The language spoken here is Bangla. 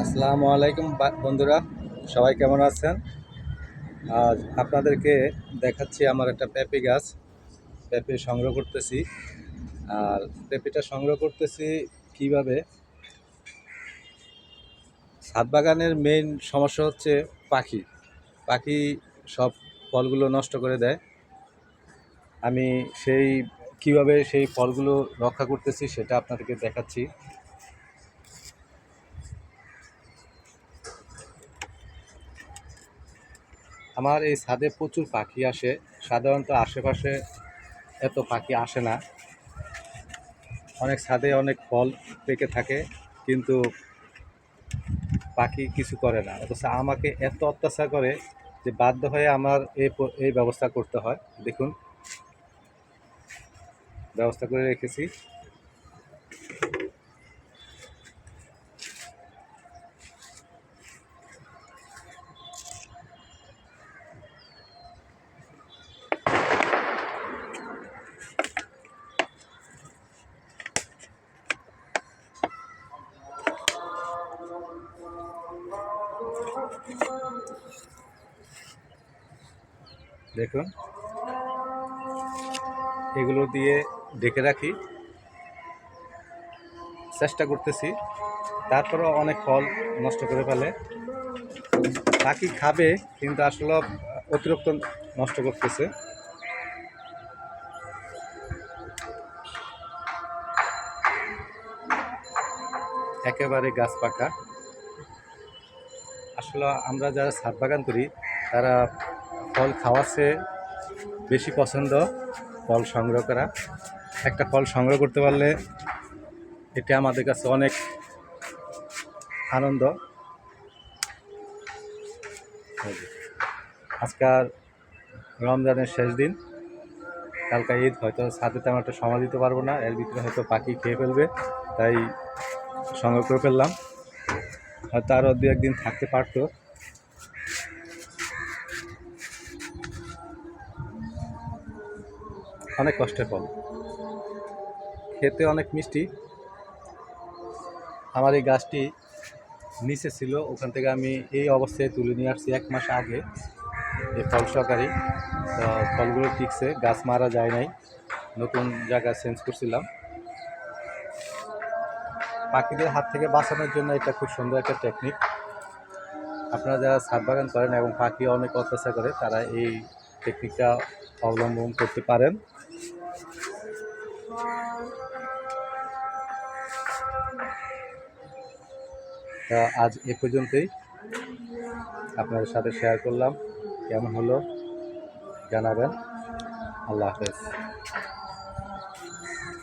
আসসালামু আলাইকুম বন্ধুরা, সবাই কেমন আছেন? আজ আপনাদেরকে দেখাচ্ছি আমার একটা পেঁপে গাছ। পেঁপে সংগ্রহ করতেছি। আর পেঁপেটা সংগ্রহ করতেছি কিভাবে? ছাদ বাগানের মেইন সমস্যা হচ্ছে পাখি। পাখি সব ফলগুলো নষ্ট করে দেয়। আমি কিভাবে সেই ফলগুলো রক্ষা করতেছি সেটা আপনাদেরকে দেখাচ্ছি। আমার এই ছাদে প্রচুর পাখি আসে। সাধারণত আশেপাশে এত পাখি আসে না। অনেক ছাদে অনেক ফল পেকে থাকে, কিন্তু পাখি কিছু করে না। অথচ আমাকে এত অত্যাচার করে যে বাধ্য হয়ে আমার এই ব্যবস্থা করতে হয়। দেখুন, ব্যবস্থা করে রেখেছি। দেখুন, এগুলো দিয়ে ঢেকে রাখি, চেষ্টা করতেছি। তারপরেও অনেক ফল নষ্ট করে ফেলে। পাখি খাবে, কিন্তু আসলে অতিরিক্ত নষ্ট করতেছে। একেবারে গাছ পাকা। আসলে আমরা যারা ছাদ বাগান করি তারা ফল খাওয়ার চেয়ে বেশি পছন্দ ফল সংগ্রহ করা। একটা ফল সংগ্রহ করতে পারলে এটা আমাদের কাছে অনেক আনন্দ। আজকাল রমজানের শেষ দিন, কালকা ঈদ, হয়তো ছাদে তেমন একটা সময় দিতে পারবো না। এর ভিতরে হয়তো পাখি খেয়ে ফেলবে, তাই সংগ্রহ করে ফেললাম। হয়তো আরও 2-1 দিন থাকতে পারতো। অনেক কষ্টের ফল, খেতে অনেক মিষ্টি। আমার এই গাছটি নিচে ছিল, ওখান থেকে আমি এই অবস্থায় তুলে নিয়ে আসছি 1 মাস আগে। এই ফল সহকারী, তো ফলগুলো টিকছে, গাছ মারা যায় নাই। নতুন জায়গা চেঞ্জ করছিলাম। পাখিদের হাত থেকে বাঁচানোর জন্য এটা খুব সুন্দর একটা টেকনিক। আপনারা যারা ছাদ বাগান করেন এবং পাখি অনেক অত্যাচার করে, তারা এই টেকনিকটা অবলম্বন করতে পারেন। তা আজ এ পর্যন্তই আপনাদের সাথে শেয়ার করলাম। কেমন হলো জানাবেন। আল্লাহ হাফেজ।